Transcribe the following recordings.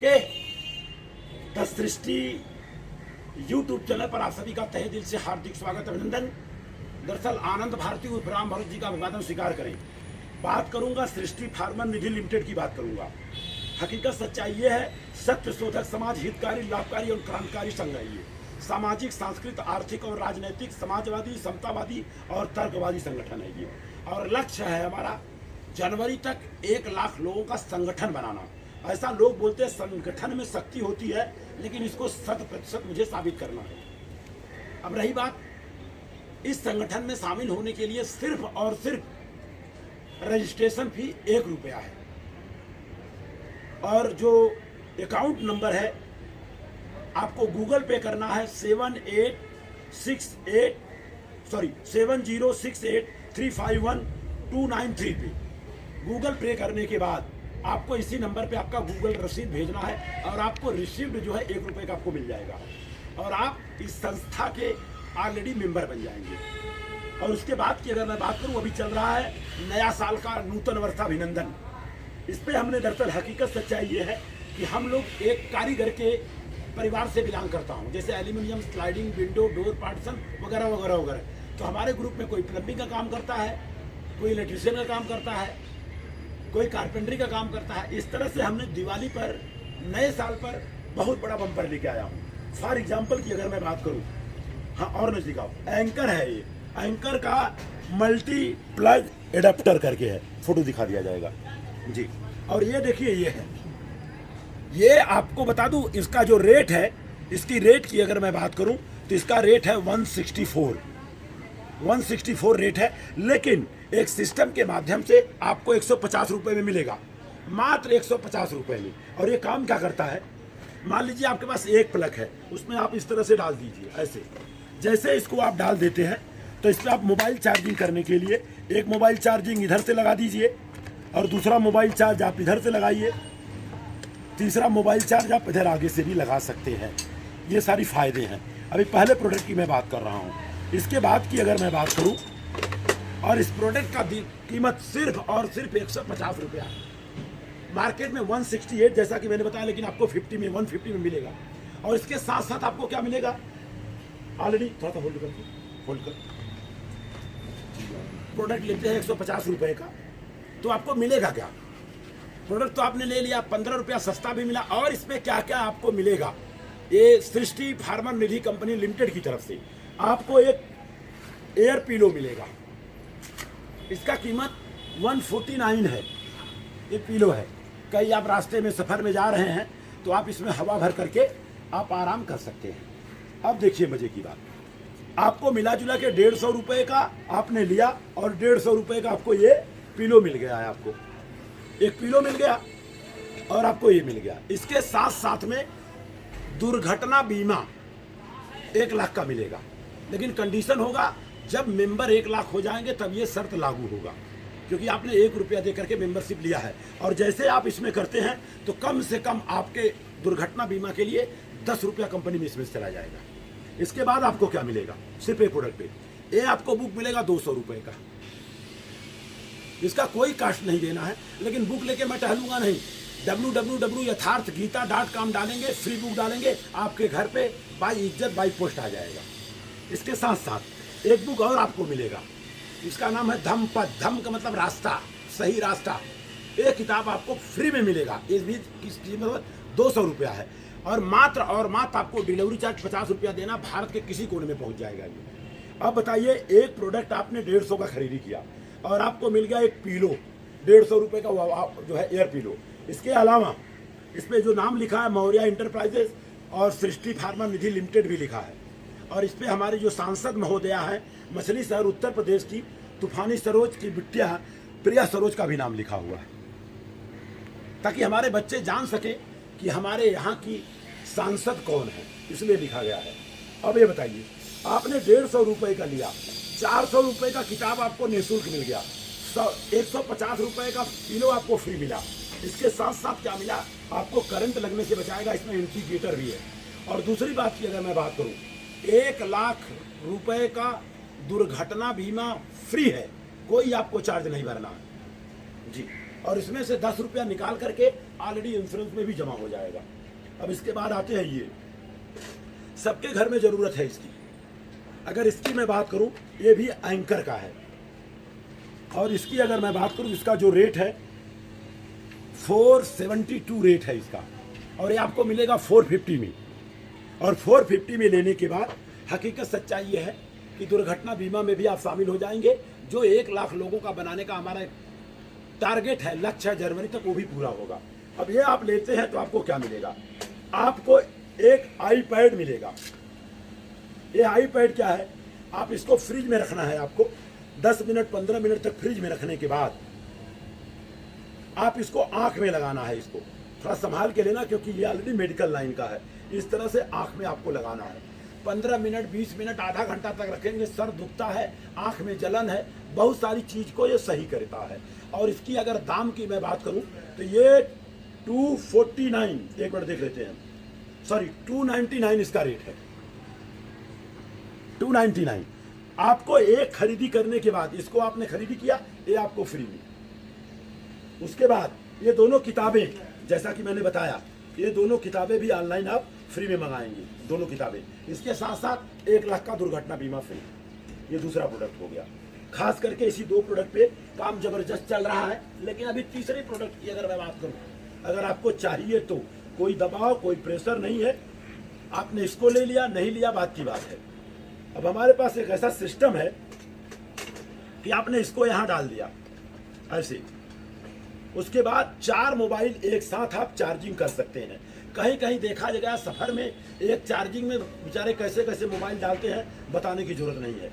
के the Srishti YouTube channel पर आप सभी का तहे दिल से हार्दिक स्वागत अभिनंदन। दरअसल आनंद भारती उर्फ राम भरत जी का अभिवादन स्वीकार करें। बात करूंगा सृष्टि फार्मा निधि लिमिटेड की बात करूंगा। हकीकत सच्चाई ये है, सत्य शोधक समाज हितकारी लाभकारी और क्रांतिकारी संघ है। ये सामाजिक सांस्कृतिक आर्थिक और राजनीतिक समाजवादी समतावादी और तर्कवादी संगठन है ये। और लक्ष्य है हमारा जनवरी तक 1 लाख लोगों का संगठन बनाना। ऐसा लोग बोलते हैं संगठन में शक्ति होती है, लेकिन इसको 100% मुझे साबित करना है। अब रही बात, इस संगठन में शामिल होने के लिए सिर्फ और सिर्फ रजिस्ट्रेशन फी 1 रुपया है। और जो अकाउंट नंबर है आपको गूगल पे करना है 7068 पे। गूगल पे करने के बाद आपको इसी नंबर पे आपका गूगल रसीद भेजना है और आपको रिसीव्ड जो है 1 रुपये का आपको मिल जाएगा और आप इस संस्था के ऑलरेडी मेंबर बन जाएंगे। और उसके बाद की अगर मैं बात करूं, अभी चल रहा है नया साल का नूतन वर्षाभिनंदन। इस पे हमने दरअसल हकीकत सच्चाई ये है कि हम लोग एक कारीगर के परिवार से बिलोंग करता हूँ, जैसे aluminium sliding window door partition वगैरह वगैरह वगैरह। तो हमारे ग्रुप में कोई प्लम्बिंग का काम करता है, कोई इलेक्ट्रिशियन का काम करता है, कोई कारपेंटरी का काम करता है। इस तरह से हमने दिवाली पर नए साल पर बहुत बड़ा बम्पर लेके आया हूँ। फॉर एग्जाम्पल की अगर मैं बात करूँ, हाँ और नजदीक आओ, एंकर है ये। एंकर का मल्टी प्लग एडाप्टर करके है, फोटो दिखा दिया जाएगा जी। और ये देखिए ये है, ये आपको बता दूं इसका जो रेट है, इसकी रेट की अगर मैं बात करूं तो इसका रेट है 164 रेट है। लेकिन एक सिस्टम के माध्यम से आपको 150 रुपए में मिलेगा, मात्र 150 रुपए में। और ये काम क्या करता है, मान लीजिए आपके पास एक प्लग है, उसमें आप इस तरह से डाल दीजिए ऐसे। जैसे इसको आप डाल देते हैं तो इस पर आप मोबाइल चार्जिंग करने के लिए एक मोबाइल चार्जिंग इधर से लगा दीजिए और दूसरा मोबाइल चार्ज आप इधर से लगाइए, तीसरा मोबाइल चार्ज आप इधर आगे से भी लगा सकते हैं। ये सारी फायदे हैं। अभी पहले प्रोडक्ट की मैं बात कर रहा हूँ। इसके बाद की अगर मैं बात करूँ, और इस प्रोडक्ट का कीमत सिर्फ और सिर्फ 150 रुपया। मार्केट में 168 जैसा कि मैंने बताया, लेकिन आपको 150 में मिलेगा। और इसके साथ साथ आपको क्या मिलेगा, ऑलरेडी थोड़ा सा होल्ड कर प्रोडक्ट लेते हैं 150 रुपये का, तो आपको मिलेगा क्या। प्रोडक्ट तो आपने ले लिया, 15 रुपया सस्ता भी मिला। और इसमें क्या क्या आपको मिलेगा, ये सृष्टि फार्मा निधि कंपनी लिमिटेड की तरफ से आपको एक एयर पिलो मिलेगा। इसका कीमत 149 है। ये पिलो है, कहीं आप रास्ते में सफर में जा रहे हैं तो आप इसमें हवा भर करके आप आराम कर सकते हैं। अब देखिए मजे की बात, आपको मिला जुला के 150 रुपये का आपने लिया और 150 रुपये का आपको ये पिलो मिल गया है। आपको एक पिलो मिल गया और आपको ये मिल गया। इसके साथ साथ में दुर्घटना बीमा 1 लाख का मिलेगा, लेकिन कंडीशन होगा जब मेंबर 1 लाख हो जाएंगे तब ये शर्त लागू होगा, क्योंकि आपने 1 रुपया दे करके मेंबरशिप लिया है। और जैसे आप इसमें करते हैं तो कम से कम आपके दुर्घटना बीमा के लिए 10 रुपया कंपनी में इसमें चला जाएगा। इसके बाद आपको क्या मिलेगा, सिर्फ एक प्रोडक्ट पे ये आपको बुक मिलेगा 200 रुपये का। इसका कोई कास्ट नहीं देना है, लेकिन बुक लेके मैं टहलूंगा नहीं। www.यथार्थगीता.com डालेंगे, फ्री बुक डालेंगे, आपके घर पे बाई इज्जत बाई पोस्ट आ जाएगा। इसके साथ साथ एक बुक और आपको मिलेगा, इसका नाम है धम्म पद। धम्म का मतलब रास्ता, सही रास्ता। एक किताब आपको फ्री में मिलेगा, इस भी कीमत 200 रुपया है। और मात्र आपको डिलीवरी चार्ज 50 रुपया देना, भारत के किसी कोने में पहुंच जाएगा ये। अब बताइए, एक प्रोडक्ट आपने 150 का खरीदी किया और आपको मिल गया एक पिलो 150 रुपये का जो है एयर पिलो। इसके अलावा इस पर जो नाम लिखा है मौर्य इंटरप्राइजेस और सृष्टि फार्मा निधि लिमिटेड भी लिखा है। और इस पर हमारी जो सांसद महोदया है मछली शहर उत्तर प्रदेश की तूफानी सरोज की बिटिया प्रिया सरोज का भी नाम लिखा हुआ है, ताकि हमारे बच्चे जान सके कि हमारे यहाँ की सांसद कौन है, इसलिए लिखा गया है। अब ये बताइए, आपने 150 रुपये का लिया, 400 रुपये का किताब आपको निःशुल्क मिल गया, 150 रुपये का किलो आपको फ्री मिला। इसके साथ साथ क्या मिला, आपको करंट लगने से बचाएगा, इसमें इंडिकेटर भी है। और दूसरी बात की अगर मैं बात करूं, 1 लाख रुपए का दुर्घटना बीमा फ्री है, कोई आपको चार्ज नहीं भरना है जी। और इसमें से 10 रुपया निकाल करके ऑलरेडी इंश्योरेंस में भी जमा हो जाएगा। अब इसके बाद आते हैं ये, सबके घर में ज़रूरत है इसकी। अगर इसकी मैं बात करूं, ये भी एंकर का है, और इसकी अगर मैं बात करूं, इसका जो रेट है 472 रेट है इसका, और ये आपको मिलेगा 450 में। और 450 में लेने के बाद हकीकत सच्चाई ये है कि दुर्घटना बीमा में भी आप शामिल हो जाएंगे। जो 1 लाख लोगों का बनाने का हमारा टारगेट है, लक्ष्य है जनवरी तक, वो भी पूरा होगा। अब ये आप लेते हैं तो आपको क्या मिलेगा? आपको एक आईपैड मिलेगा। ये आईपैड क्या है? आप इसको फ्रिज में रखना है आपको। 10 मिनट 15 मिनट तक फ्रिज में रखने के बाद आप इसको आंख में लगाना है। इसको थोड़ा संभाल के लेना, क्योंकि ये ऑलरेडी मेडिकल लाइन का है। इस तरह से आंख में आपको लगाना है। 15 मिनट 20 मिनट आधा घंटा तक रखेंगे। सर दुखता है, आंख में जलन है, बहुत सारी चीज को ये सही करता है। और इसकी अगर दाम की मैं बात करूं तो ये 249, एक बार देख लेते हैं, सॉरी 299 इसका रेट है। 299 आपको एक खरीदी करने के बाद, इसको आपने खरीदी किया, ये आपको फ्री में। उसके बाद ये दोनों किताबें, जैसा कि मैंने बताया, ये दोनों किताबें भी ऑनलाइन आप फ्री में मंगाएंगे, दोनों किताबें। इसके साथ साथ 1 लाख का दुर्घटना बीमा फ्री। ये दूसरा प्रोडक्ट हो गया। खास करके इसी 2 प्रोडक्ट पे काम जबरदस्त चल रहा है। लेकिन अभी तीसरे प्रोडक्ट की अगर मैं बात करूं, अगर आपको चाहिए तो कोई दबाव, कोई प्रेशर नहीं है। आपने इसको ले लिया, नहीं लिया, बात की बात है। अब हमारे पास एक ऐसा सिस्टम है कि आपने इसको यहां डाल दिया ऐसे, उसके बाद 4 मोबाइल एक साथ आप चार्जिंग कर सकते हैं। कहीं कहीं देखा जाएगा सफर में एक चार्जिंग में बेचारे कैसे कैसे मोबाइल डालते हैं, बताने की जरूरत नहीं है।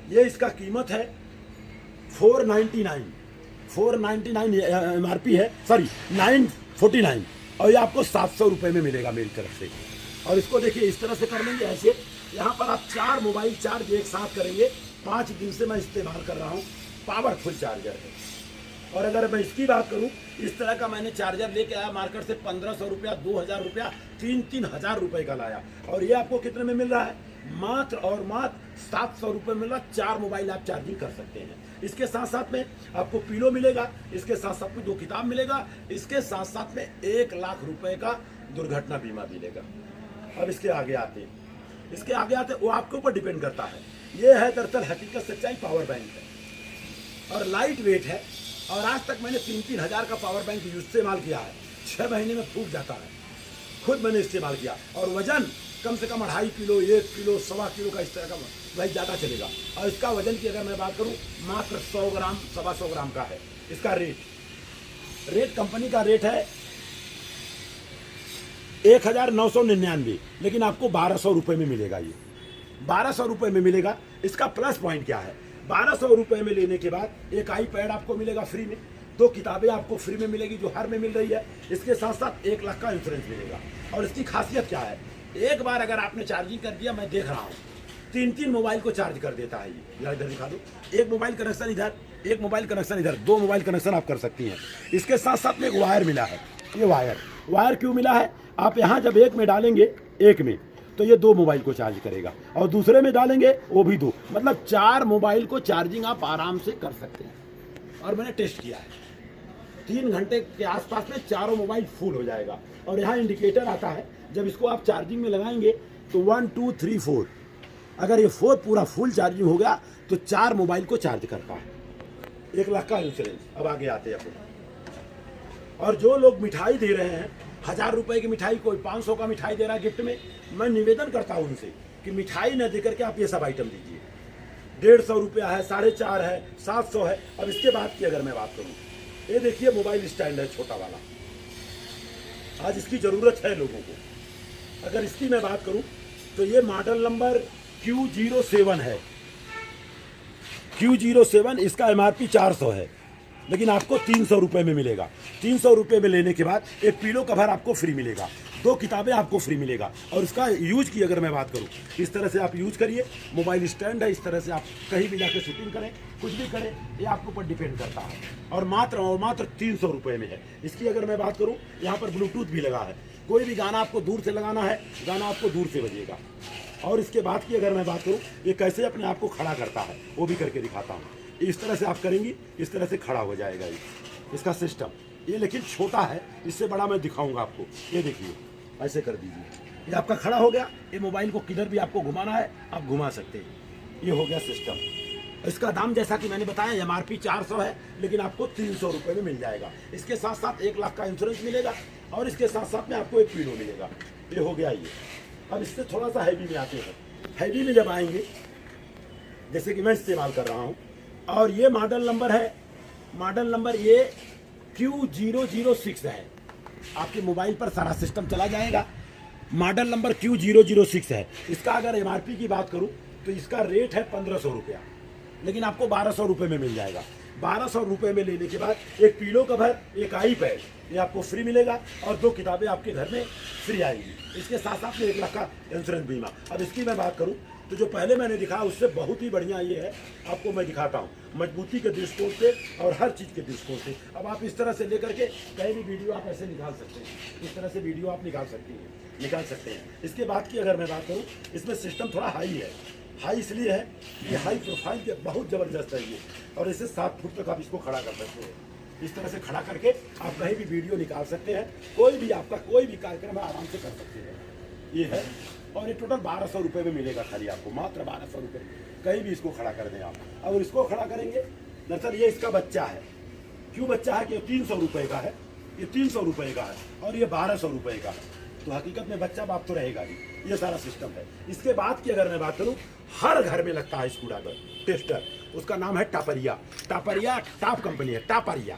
ये इसका कीमत है 499 MRP है, सॉरी 949, और ये आपको 700 रुपये में मिलेगा मेरी तरफ से। और इसको देखिए इस तरह से कर लेंगे ऐसे, यहाँ पर आप 4 मोबाइल चार्ज एक साथ करेंगे। 5 दिन से मैं इस्तेमाल कर रहा हूँ, पावरफुल चार्जर है। और अगर मैं इसकी बात करूं, इस तरह का मैंने चार्जर लेके आया मार्केट से 1500 रुपया, 2000 रुपया, 3-3000 रुपए का लाया। और ये आपको कितने में मिल रहा है? मात्र और मात्र 700 रुपये मिल रहा। 4 मोबाइल आप चार्जिंग कर सकते हैं। इसके साथ साथ में आपको पिलो मिलेगा, इसके साथ साथ में 2 किताब मिलेगा, इसके साथ साथ में 1 लाख रुपए का दुर्घटना बीमा मिलेगा। अब इसके आगे आते वो आपके ऊपर डिपेंड करता है। ये है दरअसल हकीकत सच्चाई पावर बैंक है, और लाइट वेट है। और आज तक मैंने 3-3 हज़ार का पावर बैंक इस्तेमाल किया है। 6 महीने में फूक जाता है, खुद मैंने इस्तेमाल किया। और वजन कम से कम 2.5 किलो, 1 किलो, 1.25 किलो का इस तरह का भाई ज़्यादा चलेगा। और इसका वजन की अगर मैं बात करूं, मात्र 100 ग्राम, 125 ग्राम का है। इसका रेट कंपनी का रेट है 1999, लेकिन आपको 1200 रुपये में मिलेगा। ये 1200 रुपये में मिलेगा। इसका प्लस पॉइंट क्या है? 1200 रुपये में लेने के बाद एक आईपैड आपको मिलेगा फ्री में, 2 किताबें आपको फ्री में मिलेगी जो हर में मिल रही है। इसके साथ साथ 1 लाख का इंश्योरेंस मिलेगा। और इसकी खासियत क्या है? एक बार अगर आपने चार्जिंग कर दिया, मैं देख रहा हूँ 3-3 मोबाइल को चार्ज कर देता है। ये इधर दिखा दो, एक मोबाइल कनेक्शन इधर, एक मोबाइल कनेक्शन इधर, 2 मोबाइल कनेक्शन आप कर सकती हैं। इसके साथ साथ में एक वायर मिला है। ये वायर क्यों मिला है? आप यहाँ जब एक में डालेंगे, एक में, तो ये 2 मोबाइल को चार्ज करेगा, और दूसरे में डालेंगे वो भी 2, मतलब 4 मोबाइल को चार्जिंग आप आराम से कर सकते हैं। और मैंने टेस्ट किया है, 3 घंटे के आसपास में चारों मोबाइल फुल हो जाएगा। और यहाँ इंडिकेटर आता है, जब इसको आप चार्जिंग में लगाएंगे तो 1 2 3 4, अगर ये 4 पूरा फुल चार्जिंग हो गया तो 4 मोबाइल को चार्ज करता है। 1 लाख का इंश्योरेंस। अब आगे आते हैं अपन। और जो लोग मिठाई दे रहे हैं, 1000 रुपए की मिठाई, कोई 500 का मिठाई दे रहा है गिफ्ट में, मैं निवेदन करता हूं उनसे कि मिठाई न देकर के आप ये सब आइटम दीजिए। 150 रुपया है, 450 है, 700 है। अब इसके बाद की अगर मैं बात करूं, ये देखिए मोबाइल स्टैंड है छोटा वाला, आज इसकी जरूरत है लोगों को। अगर इसकी मैं बात करूं तो ये मॉडल नंबर Q07 है। Q07, इसका MRP 400 है, लेकिन आपको 300 रुपये में मिलेगा। 300 रुपये में लेने के बाद एक पिलो कवर आपको फ्री मिलेगा, 2 किताबें आपको फ्री मिलेगा। और इसका यूज की अगर मैं बात करूं, इस तरह से आप यूज करिए। मोबाइल स्टैंड है, इस तरह से आप कहीं भी जाकर शूटिंग करें, कुछ भी करें, ये आपके ऊपर डिपेंड करता है। और मात्र 300 रुपये में है। इसकी अगर मैं बात करूँ, यहाँ पर ब्लूटूथ भी लगा है, कोई भी गाना आपको दूर से लगाना है, गाना आपको दूर से बजेगा। और इसके बाद की अगर मैं बात करूँ, ये कैसे अपने आप को खड़ा करता है वो भी करके दिखाता हूँ। इस तरह से आप करेंगी, इस तरह से खड़ा हो जाएगा ये इसका सिस्टम। ये लेकिन छोटा है, इससे बड़ा मैं दिखाऊंगा आपको। ये देखिए, ऐसे कर दीजिए, ये आपका खड़ा हो गया। ये मोबाइल को किधर भी आपको घुमाना है आप घुमा सकते हैं। ये हो गया सिस्टम। इसका दाम जैसा कि मैंने बताया MRP 400 है, लेकिन आपको 300 रुपये में मिल जाएगा। इसके साथ साथ 1 लाख का इंश्योरेंस मिलेगा और इसके साथ साथ में आपको एक पिलो मिलेगा। ये हो गया ये। अब इससे थोड़ा सा हैवी में आते हैं। हैवी में जब आएंगे, जैसे कि मैं इस्तेमाल कर रहा हूँ, और ये मॉडल नंबर है, मॉडल नंबर ये Q006 है। आपके मोबाइल पर सारा सिस्टम चला जाएगा। मॉडल नंबर Q006 है। इसका अगर MRP की बात करूं तो इसका रेट है 1500 रुपया, लेकिन आपको 1200 रुपये में मिल जाएगा। 1200 रुपये में लेने के बाद एक पिलो कवर, एक आई पैड, ये आपको फ्री मिलेगा और 2 किताबें आपके घर में फ्री आएंगी। इसके साथ साथ में 1 लाख का इंश्योरेंस बीमा। अब इसकी मैं बात करूं तो जो पहले मैंने दिखाया उससे बहुत ही बढ़िया ये है। आपको मैं दिखाता हूँ मजबूती के दृष्टिकोण से और हर चीज़ के दृष्टिकोण से। अब आप इस तरह से लेकर के कहीं भी वीडियो आप ऐसे निकाल सकते हैं। इस तरह से वीडियो आप निकाल सकते हैं। इसके बाद की अगर मैं बात करूँ, इसमें सिस्टम थोड़ा हाई है। हाई इसलिए है, ये हाई प्रोफाइल के बहुत ज़बरदस्त है ये, और इसे 7 फुट तक आप इसको खड़ा कर सकते हैं। इस तरह से खड़ा करके आप कहीं भी वीडियो निकाल सकते हैं। कोई भी आपका कोई भी कार्यक्रम है आराम से कर सकते हैं। ये है, और ये टोटल 1200 रुपये में मिलेगा खाली आपको, मात्र 1200 रुपये। कहीं भी इसको खड़ा कर दें आप। और इसको खड़ा करेंगे, दरअसल ये इसका बच्चा है। क्यों बच्चा है कि 300 रुपये का है, ये 300 रुपये का है और ये 1200 रुपये का है। तो हकीकत में बच्चा बाप तो रहेगा ही। ये सारा सिस्टम है। इसके बाद की अगर मैं बात करूं, हर घर में लगता है स्क्रूड्राइवर टेस्टर। उसका नाम है टापरिया। टापरिया टॉप कंपनी है। टापरिया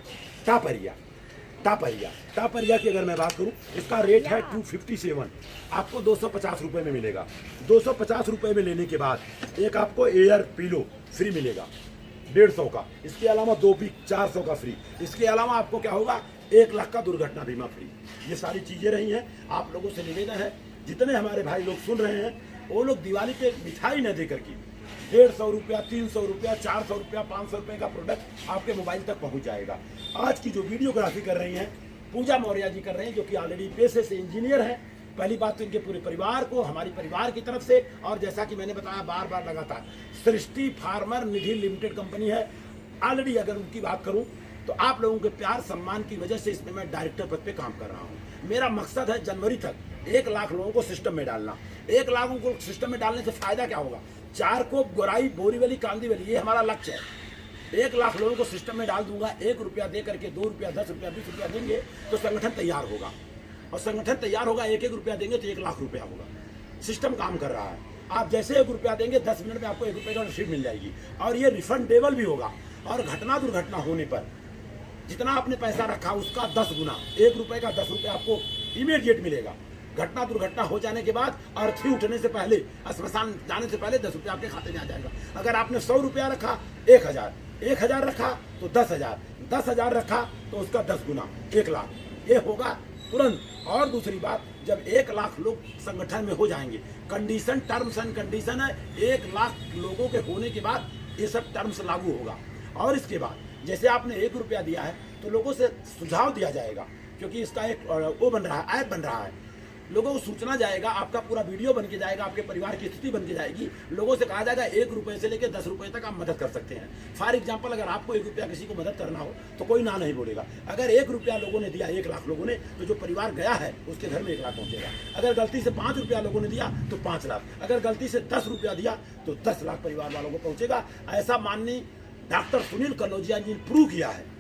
की अगर मैं बात करूं, इसका रेट है 257। आपको 250 रुपये में मिलेगा। 250 रुपये में लेने के बाद एक आपको एयर पिलो फ्री मिलेगा 150 का। इसके अलावा 2 पीस 400 का फ्री। इसके अलावा आपको क्या होगा, 1 लाख का दुर्घटना बीमा फ्री। ये सारी चीजें रही हैं। आप लोगों से निवेदन है, जितने हमारे भाई लोग सुन रहे हैं, वो लोग दिवाली पे मिठाई न दे करके 150 रुपया, 300 रुपया, 400 रुपया, 500 रुपये का प्रोडक्ट आपके मोबाइल तक पहुंच जाएगा। आज की जो वीडियोग्राफी कर रही हैं पूजा मौर्य जी कर रहे हैं, जो कि ऑलरेडी पेशे से इंजीनियर हैं। पहली बात तो इनके पूरे परिवार को, हमारी परिवार की तरफ से, और जैसा कि मैंने बताया बार बार लगातार, सृष्टि फार्मर निधि लिमिटेड कंपनी है। ऑलरेडी अगर उनकी बात करूं तो आप लोगों के प्यार सम्मान की वजह से इसमें मैं डायरेक्टर पद पे काम कर रहा हूं। मेरा मकसद है जनवरी तक 1 लाख लोगों को सिस्टम में डालना। 1 लाख को सिस्टम में डालने से फायदा क्या होगा, 4 को गोराई, बोरीवली, कांदीवली, ये हमारा लक्ष्य है। 1 लाख लोगों को सिस्टम में डाल दूंगा। 1 रुपया दे करके 2 रुपया, 10 रुपया, 20 रुपया देंगे तो संगठन तैयार होगा, और संगठन तैयार होगा। 1-1 रुपया देंगे तो 1 लाख रुपया होगा। सिस्टम काम कर रहा है। आप जैसे 1 रुपया देंगे 10 मिनट में आपको 1 रुपये का रसीद मिल जाएगी, और ये रिफंडेबल भी होगा। और घटना दुर्घटना होने पर जितना आपने पैसा रखा उसका 10 गुना, 1 रुपये का 10 रुपये आपको इमीडिएट मिलेगा। घटना दुर्घटना हो जाने के बाद, अर्थी उठने से पहले, श्मशान जाने से पहले 10 रुपया आपके खाते में आ जाएगा। अगर आपने 100 रुपया रखा 1000, 1000 रखा तो 10,000, 10,000 रखा तो उसका 10 गुना 1 लाख, ये होगा तुरंत। और दूसरी बात, जब 1 लाख लोग संगठन में हो जाएंगे, कंडीशन, टर्म्स एंड कंडीशन है, 1 लाख लोगों के होने के बाद ये सब टर्म्स लागू होगा। और इसके बाद जैसे आपने 1 रुपया दिया है तो लोगों से सुझाव दिया जाएगा, क्योंकि इसका एक वो बन रहा है, ऐप बन रहा है। लोगों को सूचना जाएगा, आपका पूरा वीडियो बन के जाएगा, आपके परिवार की स्थिति बन के जाएगी। लोगों से कहा जाएगा 1 रुपये से लेकर 10 रुपये तक आप मदद कर सकते हैं। फॉर एग्जाम्पल, अगर आपको 1 रुपया किसी को मदद करना हो तो कोई ना नहीं बोलेगा। अगर 1 रुपया लोगों ने दिया, 1 लाख लोगों ने, तो जो परिवार गया है उसके घर में 1 लाख पहुंचेगा। अगर गलती से 5 रुपया लोगों ने दिया तो 5 लाख, अगर गलती से 10 रुपया दिया तो 10 लाख परिवार वालों को पहुंचेगा। ऐसा माननीय डॉक्टर सुनील कनौजिया जी ने प्रूव किया है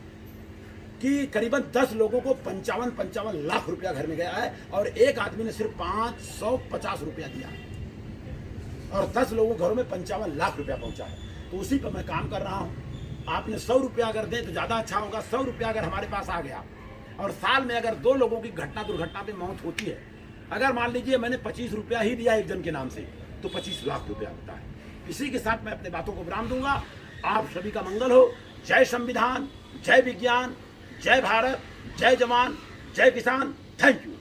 कि करीबन 10 लोगों को 55 लाख रुपया घर में गया है, और एक आदमी ने सिर्फ 550 रुपया दिया, और 10 लोगों के घरों में 55 लाख रुपया पहुंचा है। तो उसी पर मैं काम कर रहा हूं। आपने 100 रुपया अगर दें तो ज़्यादा अच्छा होगा। 100 रुपया अगर हमारे पास आ गया, और साल में अगर 2 लोगों की घटना दुर्घटना में मौत होती है, अगर मान लीजिए मैंने 25 रुपया ही दिया एक जन के नाम से, तो 25 लाख रुपया होता है। इसी के साथ मैं अपने बातों को विराम दूंगा। आप सभी का मंगल हो। जय संविधान, जय विज्ञान, जय भारत, जय जवान, जय किसान। Thank you.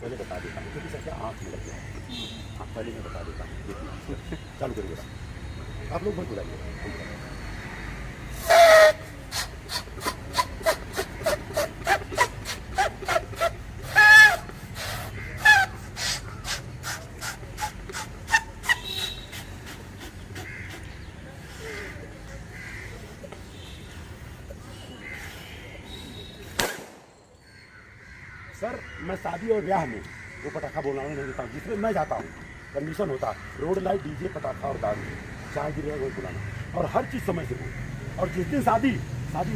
पहले बता देता हूँ क्योंकि सर क्या आँख में लग गया। हाँ पहले मैं बता देता हूँ, देखिए चालू करिएगा आप लोग मत बुलाइए। सर मैं शादी और ब्याह में वो पटाखा बोलना नहीं देता हूँ जिसमें मैं जाता हूँ। कंडीशन होता रोड लाइट, डीजे, पटाखा और दारू, चाय गिरेगा वही बुलाना और हर चीज़ समय से हो। और जिस दिन शादी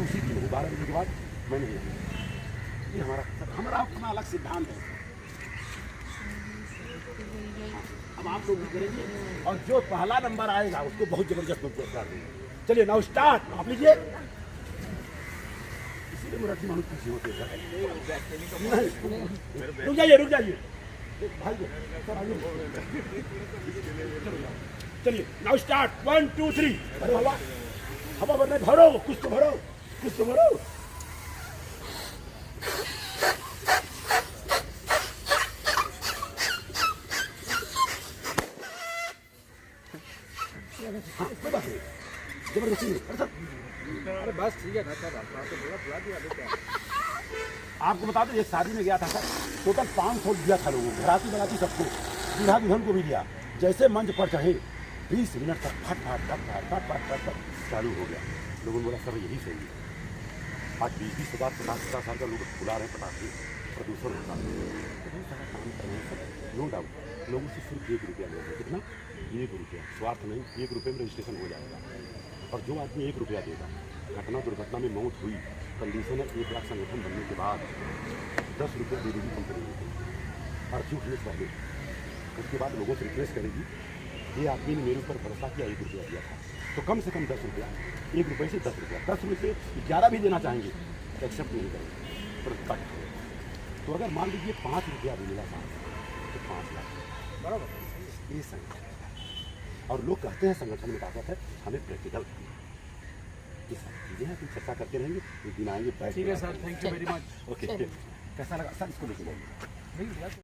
उसी दिन हो 12 बजे के बाद मैं नहीं आऊँगा। ये हमारा अपना अलग सिद्धांत है। अब आप लोग भी करेंगे और जो पहला नंबर आएगा उसको बहुत जबरदस्त पुरस्कार देंगे। चलिए नाउ स्टार्ट, आप लीजिए। इसीलिए मराठी मानुष खुशी होते हैं। रुक जाइए भाई सर आइए। चलिए नाउ स्टार्ट 1 2 3। अरे हवा भरने भरो, कुछ तो भरो। जबरदस्ती अरे बस ठीक है ना सर, आपको बुला दिया क्या। आपको बता दें एक शादी में गया था सर, टोटल 500 दिया था लोगों को, घराती बराती सबको, दूल्हा दुल्हन को भी दिया। जैसे मंच पर चढ़े 20 मिनट तक फट चालू हो गया। लोगों ने बोला सर यही सही है। आज 20 हजार 50 साल का लोग बुला रहे हैं पटाखे, प्रदूषण होता है, बहुत सारा काम कर रहे हैं सर, नो डाउट। लोगों से सिर्फ 1 रुपया ले रहे हैं। कितना? 1 रुपया, स्वार्थ नहीं। 1 रुपये में रजिस्ट्रेशन हो जाएगा। और जो आदमी 1 रुपया देगा, घटना दुर्घटना में मौत हुई, कंडीशन है 1 लाख संगठन बनने के बाद 10 रुपये दे देगी कंपनी को और झूठ में पहले। उसके बाद लोगों से रिक्वेस्ट करेगी ये आदमी ने मेरे ऊपर भरोसा किया, 1 रुपया दिया था तो कम से कम 10 रुपया, 1 रुपये से 10 रुपया, 10 रुपये से 11 भी देना चाहेंगे तो एक्सेप्ट नहीं करेंगे, पर कट। तो अगर मान लीजिए 5 रुपया भी मिला था तो 5 लाख, बराबर। ये संगठन और लोग कहते हैं संगठन में ताकत है, हमें प्रैक्टिकल ये सब चीज़ें हैं। चर्चा करते रहेंगे, एक दिन आएंगे। ठीक है sir, thank you very much. Okay कैसा लगा सर? इसको लेके जाइए।